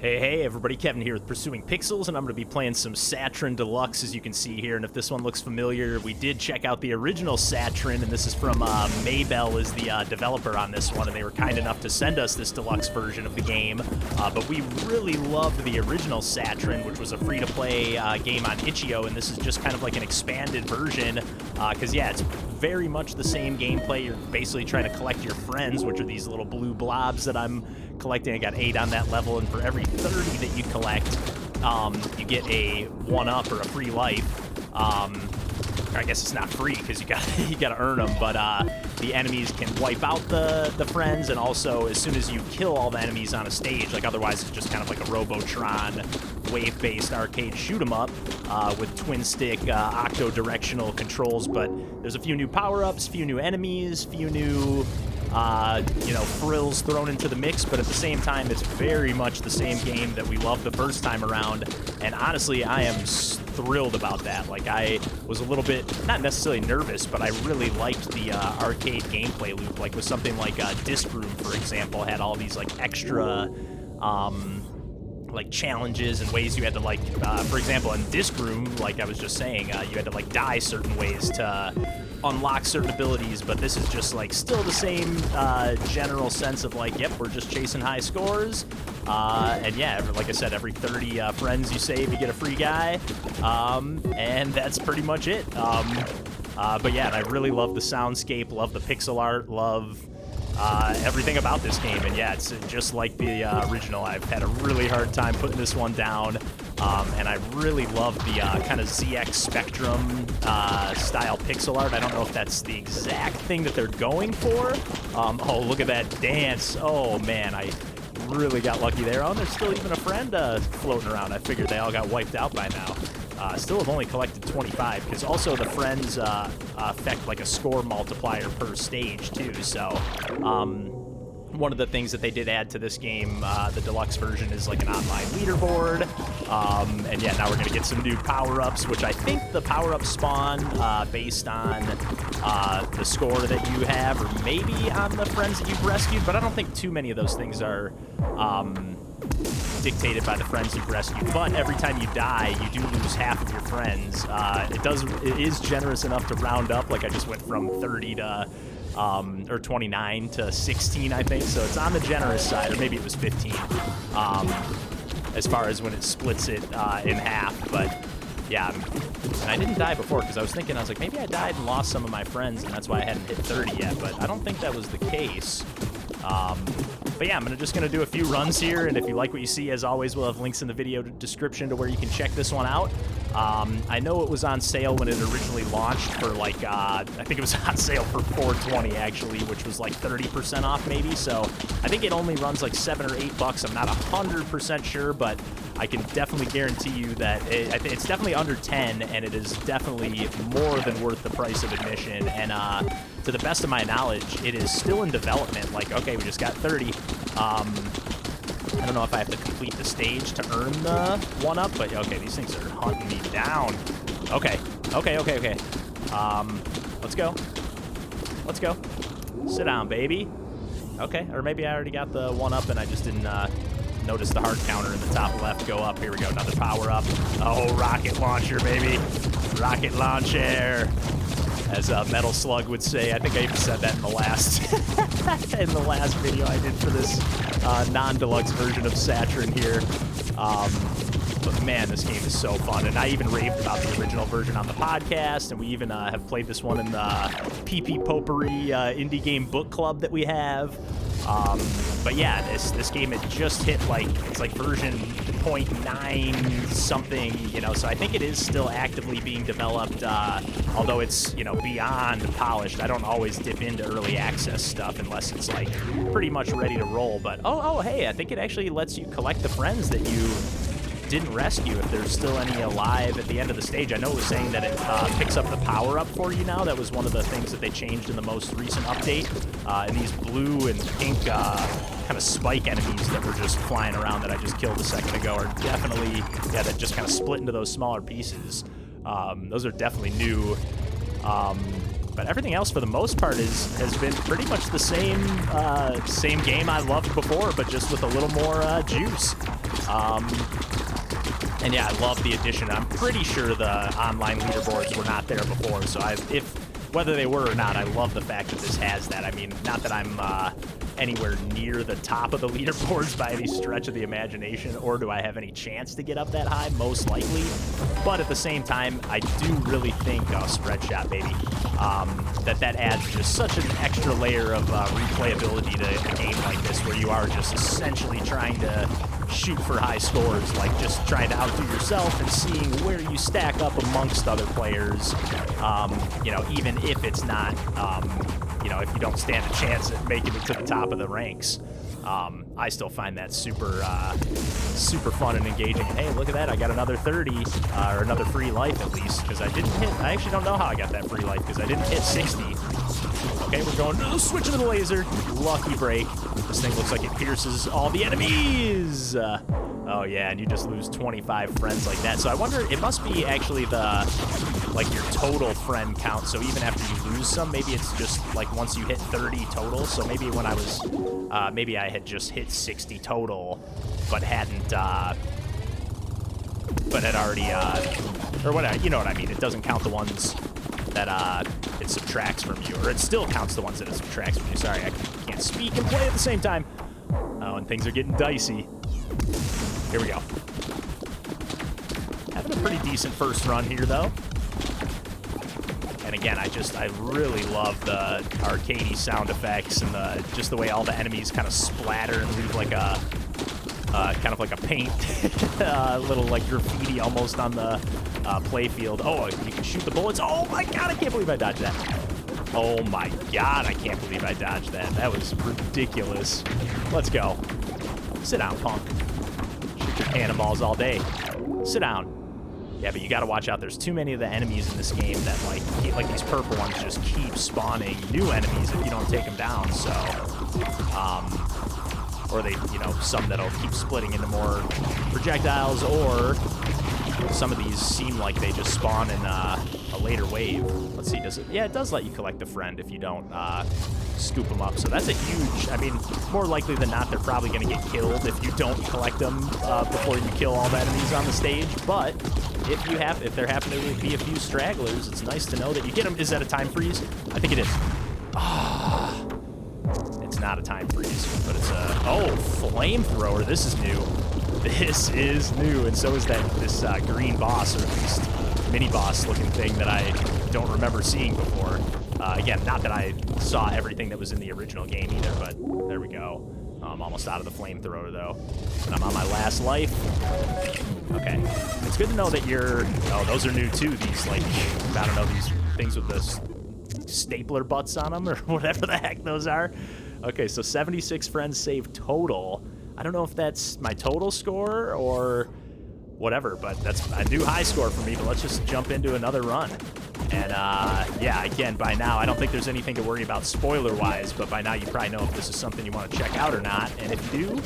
Hey everybody, Kevin here with Pursuing Pixels, and I'm going to be playing some Satryn Deluxe, as you can see here. And if this one looks familiar, we did check out the original Satryn, and this is from Maybell is the developer on this one, and they were kind enough to send us this deluxe version of the game. But we really loved the original Satryn, which was a free-to-play game on Itch.io, and this is just kind of like an expanded version, because yeah, it's very much the same gameplay. You're basically trying to collect your friends, which are these little blue blobs that I'm collecting. I got 8 on that level, and for every 30 that you collect, you get a 1-up or a free life. I guess it's not free because you gotta earn them, but the enemies can wipe out the friends, and also as soon as you kill all the enemies on a stage, like otherwise it's just kind of like a Robotron wave-based arcade shoot 'em up with twin-stick octo-directional controls. But there's a few new power-ups, few new enemies, few new frills thrown into the mix, but at the same time, it's very much the same game that we loved the first time around, and honestly, I am thrilled about that. Like, I was a little bit, not necessarily nervous, but I really liked the arcade gameplay loop, like with something like Disc Room, for example, had all these, like, extra, like, challenges and ways you had to, like, for example, in Disc Room, like I was just saying, you had to, like, die certain ways to unlock certain abilities, but this is just like still the same general sense of like, yep, we're just chasing high scores, and yeah, like I said, every 30 friends you save, you get a free guy, and that's pretty much it. But yeah, and I really love the soundscape, love the pixel art, love everything about this game, and yeah, it's just like the original. I've had a really hard time putting this one down, and I really love the kind of ZX Spectrum style pixel art. I don't know if that's the exact thing that they're going for. Oh, look at that dance. Oh man, I really got lucky there. Oh, and there's still even a friend floating around. I figured they all got wiped out by now. Still have only collected 25, because also the friends affect like a score multiplier per stage too, so one of the things that they did add to this game, the deluxe version, is like an online leaderboard, and yeah, now we're going to get some new power-ups, which I think the power-ups spawn based on the score that you have, or maybe on the friends that you've rescued, but I don't think too many of those things are dictated by the friends you've rescued. But every time you die, you do lose half of your friends. It is generous enough to round up. Like, I just went from 30 to or 29 to 16, I think, so it's on the generous side, or maybe it was 15 as far as when it splits it in half. But yeah, and I didn't die before, because I was like, maybe I died and lost some of my friends, and that's why I hadn't hit 30 yet, but I don't think that was the case. But yeah, I'm just going to do a few runs here, and if you like what you see, as always, we'll have links in the video description to where you can check this one out. I know it was on sale when it originally launched for like, I think it was on sale for $4.20 actually, which was like 30% off maybe, so I think it only runs like $7 or $8. I'm not 100% sure, but I can definitely guarantee you that it's definitely under 10, and it is definitely more than worth the price of admission, and to the best of my knowledge, it is still in development. Like, okay, we just got 30. I don't know if I have to complete the stage to earn the 1-up, but okay, these things are hunting me down. Okay. Let's go. Let's go. Sit down, baby. Okay, or maybe I already got the 1-up and I just didn't notice the heart counter in the top left go up. Here we go, another power-up. Oh, rocket launcher, baby. Rocket launcher. As Metal Slug would say. I think I even said that in the last in the last video I did for this non-deluxe version of Satryn here. But man, this game is so fun, and I even raved about the original version on the podcast, and we even have played this one in the PP Potpourri indie game book club that we have. But yeah, this game, it just hit like, it's like version 0.9 something, you know, so I think it is still actively being developed, although it's, you know, beyond polished. I don't always dip into early access stuff unless it's like pretty much ready to roll. But oh hey, I think it actually lets you collect the friends that you didn't rescue if there's still any alive at the end of the stage. I know it was saying that it picks up the power-up for you now. That was one of the things that they changed in the most recent update. And these blue and pink kind of spike enemies that were just flying around that I just killed a second ago are definitely, yeah, that just kind of split into those smaller pieces. Those are definitely new But everything else, for the most part, has been pretty much the same game I loved before, but just with a little more juice. And yeah, I love the addition. I'm pretty sure the online leaderboards were not there before, so whether they were or not, I love the fact that this has that. I mean, not that I'm anywhere near the top of the leaderboards by any stretch of the imagination, or do I have any chance to get up that high? Most likely. But at the same time, I do really think, spread shot, baby, that adds just such an extra layer of replayability to a game like this, where you are just essentially trying to shoot for high scores, like just trying to outdo yourself and seeing where you stack up amongst other players, you know, even if it's not, you know, if you don't stand a chance at making it to the top of the ranks. I still find that super fun and engaging. And hey, look at that, I got another 30, or another free life at least, because I actually don't know how I got that free life, because I didn't hit 60. Okay, we're going, switching to the laser. Lucky break. This thing looks like it pierces all the enemies. Oh yeah, and you just lose 25 friends like that. So I wonder, it must be actually your total friend count. So even after you lose some, maybe it's just like once you hit 30 total. So maybe when I was, maybe I had just hit 60 total, but hadn't, but had already, or whatever, you know what I mean. It doesn't count the ones that it subtracts from you, or it still counts the ones that it subtracts from you. Sorry, I can't speak and play at the same time. Oh, and things are getting dicey. Here we go. Having a pretty decent first run here, though. And again, I really love the arcadey sound effects and just the way all the enemies kind of splatter and leave like a kind of like a paint, little like graffiti almost on the play field. Oh, you can shoot the bullets. Oh my god, I can't believe I dodged that. Oh my god, I can't believe I dodged that. That was ridiculous. Let's go. Sit down, punk. Shoot your cannonballs all day. Sit down. Yeah, but you gotta watch out. There's too many of the enemies in this game that like these purple ones just keep spawning new enemies if you don't take them down. So, or they, you know, some that'll keep splitting into more projectiles, or some of these seem like they just spawn in a later wave. Let's see, does it? Yeah, it does let you collect a friend if you don't scoop them up. So that's a huge, I mean, more likely than not, they're probably going to get killed if you don't collect them before you kill all the enemies on the stage. But if there happen to be a few stragglers, it's nice to know that you get them. Is that a time freeze? I think it is. It's not a time freeze, but it's a, flamethrower. This is new. This is new, and so is this green boss, or at least mini boss looking thing that I don't remember seeing before. Again, not that I saw everything that was in the original game either, but there we go. I'm almost out of the flamethrower though, and I'm on my last life. Okay, it's good to know that those are new too. These, like, I don't know, these things with the stapler butts on them or whatever the heck those are. Okay, so 76 friends saved total. I don't know if that's my total score or whatever, but that's a new high score for me. But let's just jump into another run. And yeah, again, by now, I don't think there's anything to worry about spoiler-wise, but by now you probably know if this is something you want to check out or not. And if you do,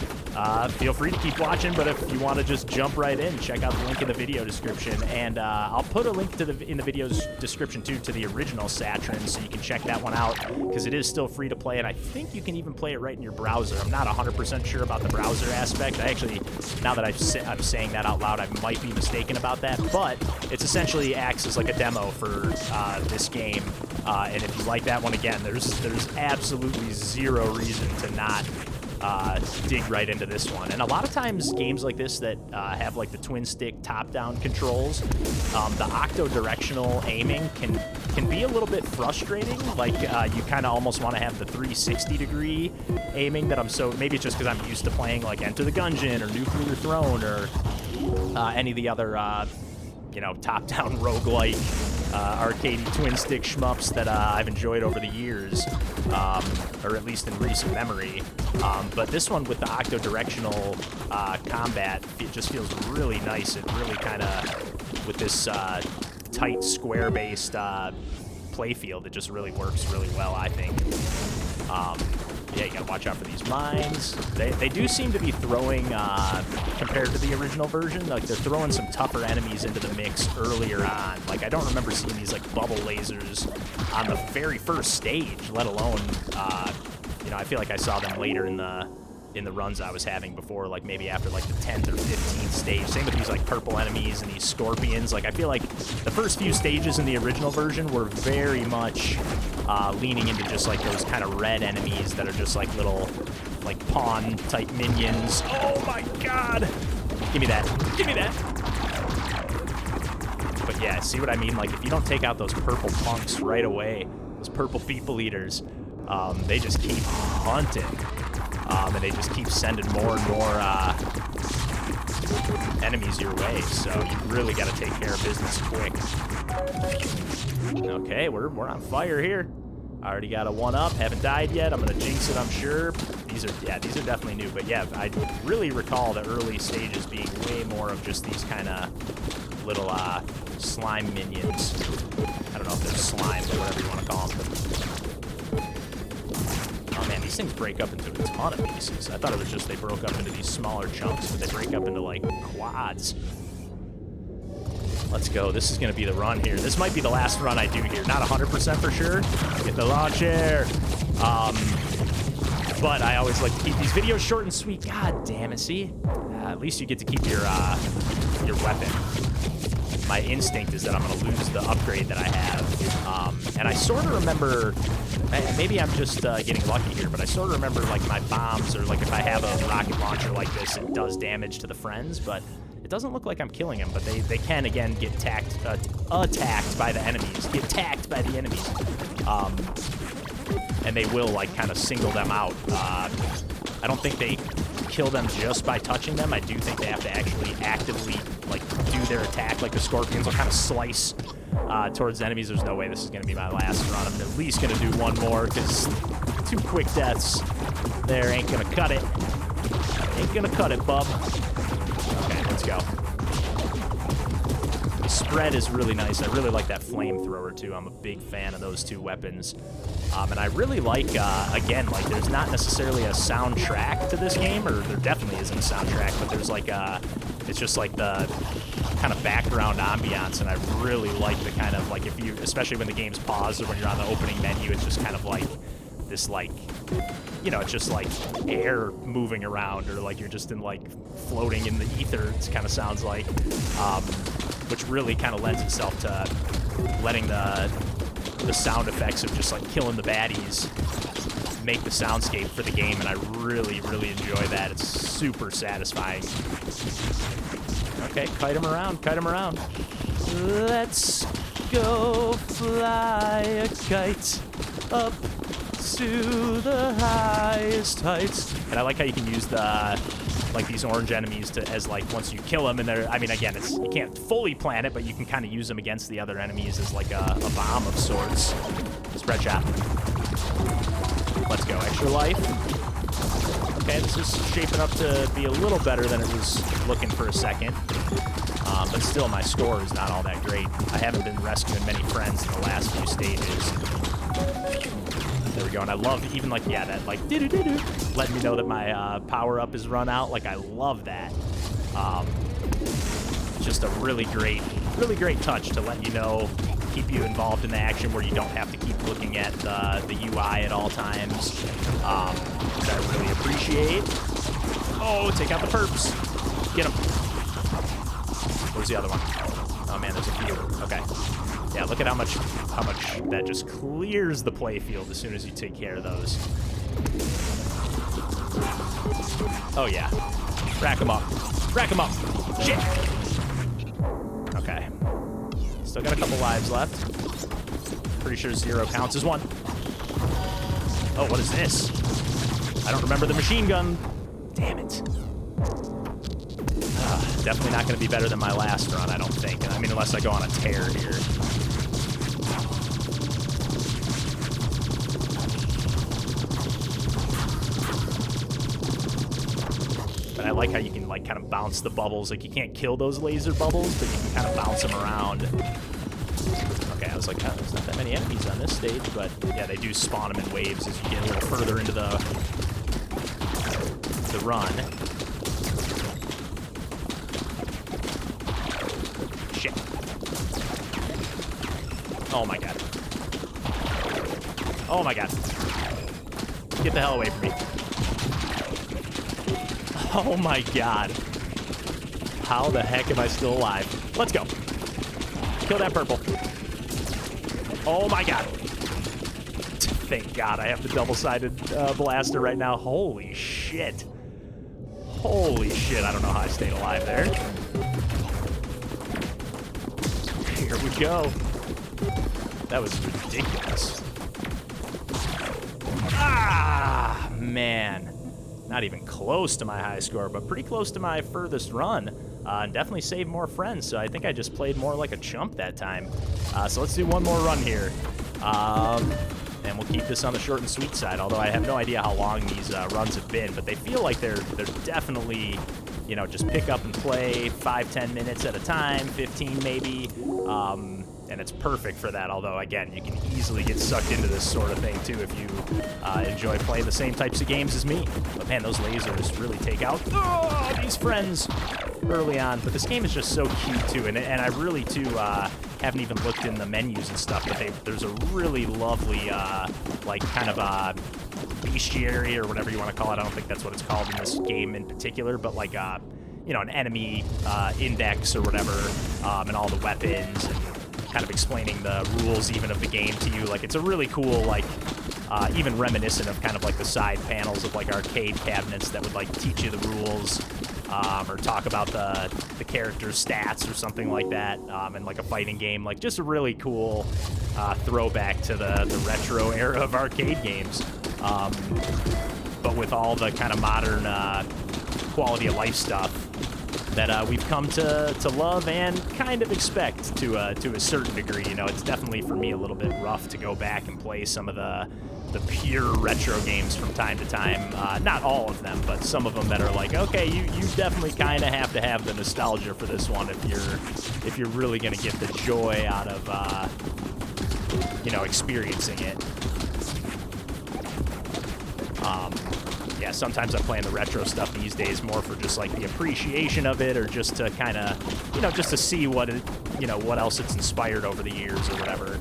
feel free to keep watching, but if you want to just jump right in, check out the link in the video description. And I'll put a link in the video's description, too, to the original Satryn, so you can check that one out, because it is still free to play, and I think you can even play it right in your browser. I'm not 100% sure about the browser aspect. I actually, now that I'm saying that out loud, I might be mistaken about that, but it's essentially acts as like a demo for this game, and if you like that one, again, there's absolutely zero reason to not dig right into this one. And a lot of times games like this that have like the twin stick top-down controls, the octo-directional aiming can be a little bit frustrating. Like you kind of almost want to have the 360-degree aiming that maybe it's just because I'm used to playing like Enter the Gungeon or Nuclear Throne or any of the other you know, top-down roguelike arcade twin-stick shmups that I've enjoyed over the years, or at least in recent memory. But this one with the octo-directional combat, it just feels really nice. It really kind of, with this tight square-based playfield, it just really works really well, I think. Yeah, you gotta watch out for these mines. They do seem to be throwing, compared to the original version, like they're throwing some tougher enemies into the mix earlier on. Like, I don't remember seeing these, like, bubble lasers on the very first stage, let alone, you know, I feel like I saw them later in the runs I was having before, like maybe after like the 10th or 15th stage. Same with these like purple enemies and these scorpions. Like I feel like the first few stages in the original version were very much leaning into just like those kind of red enemies that are just like little like pawn type minions. Oh my god! Give me that. Give me that! But yeah, see what I mean? Like if you don't take out those purple punks right away, those purple people eaters, they just keep hunting. And they just keep sending more and more enemies your way, so you really got to take care of business quick. Okay, we're on fire here. I already got a 1-up, haven't died yet. I'm gonna jinx it, I'm sure. These are definitely new, but yeah, I really recall the early stages being way more of just these kind of little slime minions. I don't know if they're slime or whatever you want to call them. Oh man, these things break up into a ton of pieces. I thought it was just they broke up into these smaller chunks, but they break up into like quads. Let's go. This is going to be the run here. This might be the last run I do here. Not 100% for sure. Get the launcher. But I always like to keep these videos short and sweet. God damn it, see? At least you get to keep your weapon. My instinct is that I'm going to lose the upgrade that I have. And I sort of remember, maybe I'm just getting lucky here, but I sort of remember like my bombs, or like if I have a rocket launcher like this, it does damage to the friends, but it doesn't look like I'm killing them. But they can, again, get attacked by the enemies. Get attacked by the enemies. And they will like kind of single them out. I don't think they kill them just by touching them. I do think they have to actually actively like do their attack. Like the scorpions will kind of slice towards the enemies. There's no way this is going to be my last run. I'm at least going to do one more, because 2 quick deaths there ain't going to cut it. Ain't going to cut it, bub. Okay, let's go. The spread is really nice. I really like that flamethrower too. I'm a big fan of those 2 weapons. And I really like, again, like there's not necessarily a soundtrack to this game, or there definitely isn't a soundtrack, but there's like it's just like the kind of background ambiance, and I really like the kind of like, if you, especially when the game's paused or when you're on the opening menu, it's just kind of like this, like, you know, it's just like air moving around, or like you're just in like floating in the ether, it kind of sounds like, which really kind of lends itself to letting the sound effects of just like killing the baddies make the soundscape for the game, and I really, really enjoy that. It's super satisfying. Okay, kite him around, kite him around. Let's go fly a kite up to the highest heights. And I like how you can use the, like, these orange enemies to, as like, once you kill them, and they're, I mean, again, it's, you can't fully plant it, but you can kind of use them against the other enemies as like a bomb of sorts. Spread shot. Let's go, extra life. Okay, this is shaping up to be a little better than it was looking for a second. But still, my score is not all that great. I haven't been rescuing many friends in the last few stages. There we go, and I love even like, yeah, that like doo-doo-doo-doo, letting me know that my power-up is run out. Like, I love that. Just a really great touch to let you know, keep you involved in the action where you don't have to keep looking at the UI at all times, which I really appreciate. Oh, take out the perps. Get them. Where's the other one? Oh man, there's a few. Okay. Yeah, look at how much that just clears the playfield as soon as you take care of those. Oh yeah. Rack them up. Rack them up. Shit. Okay. Still got a couple lives left. Pretty sure 0 counts as 1. Oh, what is this? I don't remember the machine gun. Damn it. Definitely not going to be better than my last run, I don't think. I mean, unless I go on a tear here. But I like how you can, like, kind of bounce the bubbles. Like, you can't kill those laser bubbles, but you can kind of bounce them around. Okay, was like, oh, there's not that many enemies on this stage, but yeah, they do spawn them in waves as you get a little further into the run. Shit. Oh my god. Oh my god. Get the hell away from me. Oh my god. How the heck am I still alive? Let's go. Kill that purple. Oh my god. Thank god I have the double-sided blaster right now. Holy shit. Holy shit, I don't know how I stayed alive there. Here we go. That was ridiculous. Ah, man. Not even close to my high score, but pretty close to my furthest run. And definitely saved more friends, so I think I just played more like a chump that time. So let's do one more run here. And we'll keep this on the short and sweet side, although I have no idea how long these runs have been, but they feel like they're definitely, you know, just pick up and play 5-10 minutes at a time, 15 maybe. And it's perfect for that, although, again, you can easily get sucked into this sort of thing, too, if you enjoy playing the same types of games as me. But, man, those lasers really take out these friends early on. But this game is just so cute, too, and I really, too, haven't even looked in the menus and stuff, but there's a really lovely, like, kind of bestiary, or whatever you want to call it. I don't think that's what it's called in this game in particular, but, like, you know, an enemy index or whatever, and all the weapons, and kind of explaining the rules even of the game to you. Like, it's a really cool, like, even reminiscent of kind of like the side panels of like arcade cabinets that would like teach you the rules, or talk about the character's stats or something like that, in like a fighting game. Like, just a really cool throwback to the retro era of arcade games, but with all the kind of modern quality of life stuff that we've come to love and kind of expect to a certain degree. You know, it's definitely for me a little bit rough to go back and play some of the pure retro games from time to time. Not all of them, but some of them that are like, okay, you definitely kind of have to have the nostalgia for this one if you're really gonna get the joy out of you know, experiencing it. Yeah, sometimes I'm playing the retro stuff these days more for just like the appreciation of it, or just to kind of, you know, just to see what it, you know, what else it's inspired over the years or whatever.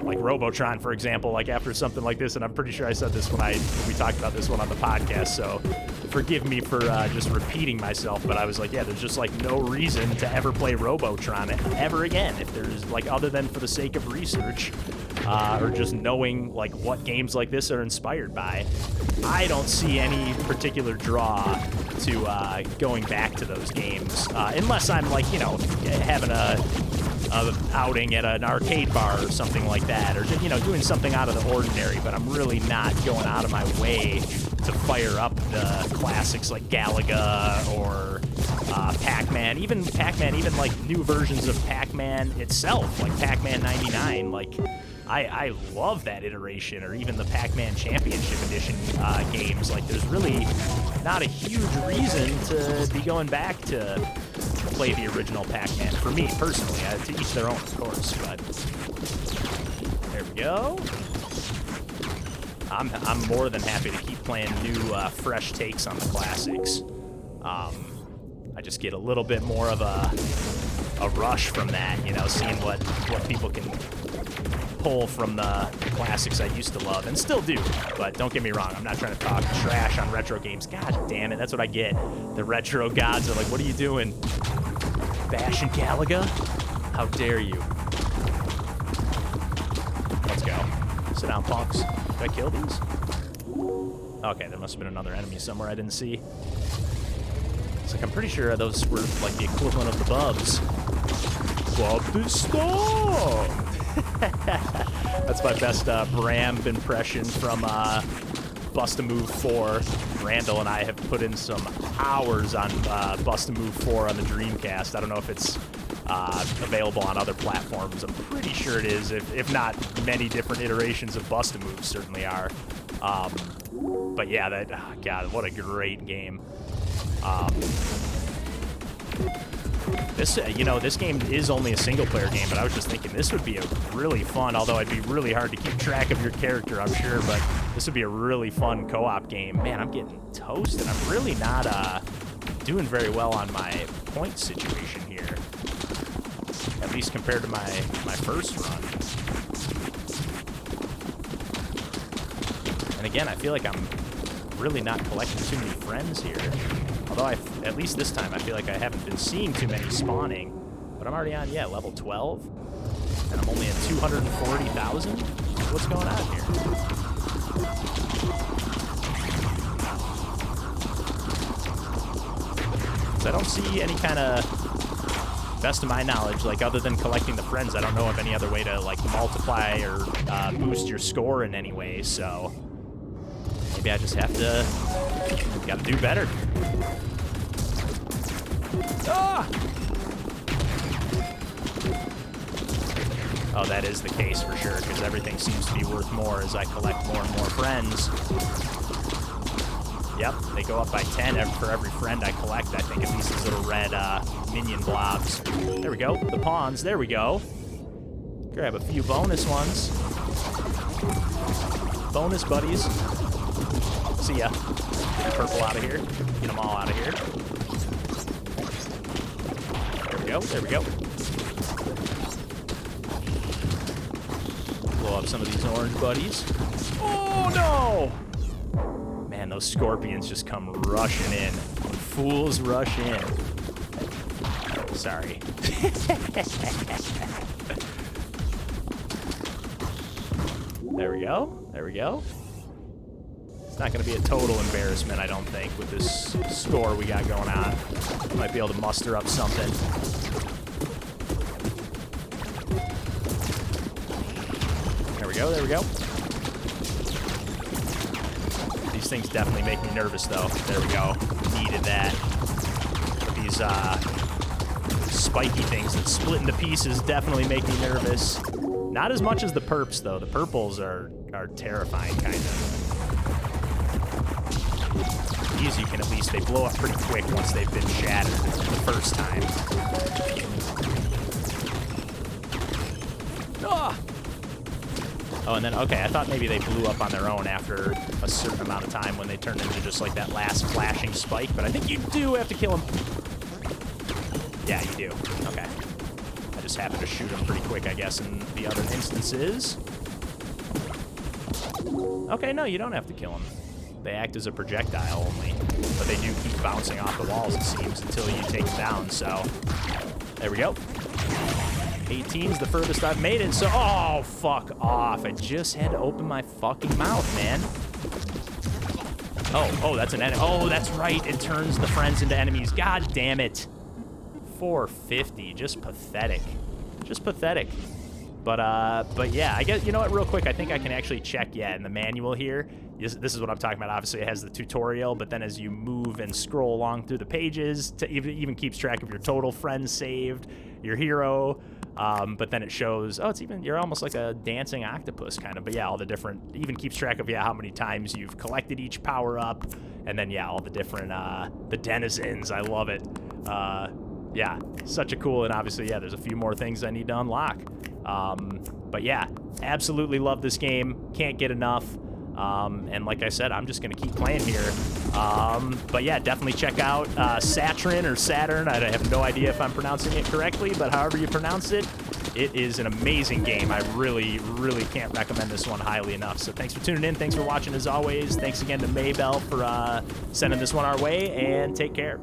Like Robotron, for example, like after something like this, and I'm pretty sure I said this when we talked about this one on the podcast, so forgive me for just repeating myself, but I was like, yeah, there's just like no reason to ever play Robotron ever again, if there's like, other than for the sake of research, or just knowing like what games like this are inspired by. I don't see any particular draw to going back to those games, unless I'm like, you know, having a outing at an arcade bar or something like that, or, you know, doing something out of the ordinary. But I'm really not going out of my way to fire up the classics like Galaga or Pac-Man, even like new versions of Pac-Man itself, like Pac-Man 99. Like, I love that iteration, or even the Pac-Man Championship Edition games. Like, there's really not a huge reason to be going back to play the original Pac-Man, for me personally. To each their own, of course, but there we go. I'm more than happy to keep playing new, fresh takes on the classics. I just get a little bit more of a rush from that, you know, seeing what people can pull from the classics I used to love and still do. But don't get me wrong, I'm not trying to talk trash on retro games. God damn it, that's what I get. The retro gods are like, what are you doing? Bashing Galaga? How dare you? Let's go. Sit down, punks. Did I kill these? Okay, there must have been another enemy somewhere I didn't see. It's like, I'm pretty sure those were like the equivalent of the bubs. Bub the Storm! That's my best Bram impression from Bust-A-Move 4. Randall and I have put in some hours on Bust-A-Move 4 on the Dreamcast. I don't know if it's available on other platforms. I'm pretty sure it is. If not, many different iterations of Bust-A-Move certainly are. But yeah, that, God, what a great game. This, you know, this game is only a single-player game, but I was just thinking this would be a really fun, although it'd be really hard to keep track of your character, I'm sure, but this would be a really fun co-op game. Man, I'm getting toasted. I'm really not doing very well on my point situation here, at least compared to my first run. And again, I feel like I'm really not collecting too many friends here. Although, at least this time, I feel like I haven't been seeing too many spawning. But I'm already on, yeah, level 12. And I'm only at 240,000? What's going on here? So I don't see any kind of, best of my knowledge, like, other than collecting the friends, I don't know of any other way to, like, multiply or boost your score in any way, so maybe I just have to, gotta do better. Ah! Oh, that is the case for sure, because everything seems to be worth more as I collect more and more friends. Yep, they go up by 10 for every friend I collect, I think, at least these little red minion blobs. There we go, the pawns, there we go. Grab a few bonus ones. Bonus buddies. See ya. Get the purple out of here. Get them all out of here. There we go, there we go. Blow up some of these orange buddies. Oh, no! Man, those scorpions just come rushing in. Fools rush in. Sorry. There we go. There we go. It's not going to be a total embarrassment, I don't think, with this score we got going on. Might be able to muster up something. There we go, there we go. These things definitely make me nervous, though. There we go. Needed that. These spiky things that split into pieces definitely make me nervous. Not as much as the perps, though. The purples are terrifying, kind of. These you can at least, they blow up pretty quick once they've been shattered the first time. Ah! Oh, and then, okay, I thought maybe they blew up on their own after a certain amount of time when they turned into just like that last flashing spike, but I think you do have to kill them. Yeah, you do. Okay. I just happened to shoot them pretty quick, I guess, in the other instances. Okay, no, you don't have to kill them. They act as a projectile only, but they do keep bouncing off the walls, it seems, until you take them down, so there we go. 18's the furthest I've made it, so oh, fuck off. I just had to open my fucking mouth, man. Oh, that's an enemy. Oh, that's right. It turns the friends into enemies. God damn it. 450. Just pathetic. Just pathetic. But yeah, I guess, you know what, real quick, I think I can actually check, yeah, in the manual here. This is what I'm talking about. Obviously, it has the tutorial, but then as you move and scroll along through the pages, it even keeps track of your total friends saved, your hero, but then it shows, oh, you're almost like a dancing octopus kind of, but yeah, all the different, even keeps track of, yeah, how many times you've collected each power-up, and then, yeah, all the different, the denizens. I love it. Yeah, such a cool, and obviously, yeah, there's a few more things I need to unlock. But yeah, absolutely love this game. Can't get enough. And like I said, I'm just going to keep playing here. But yeah, definitely check out Satryn or Saturn. I have no idea if I'm pronouncing it correctly, but however you pronounce it, it is an amazing game. I really, really can't recommend this one highly enough. So thanks for tuning in. Thanks for watching as always. Thanks again to Maybell for sending this one our way, and take care.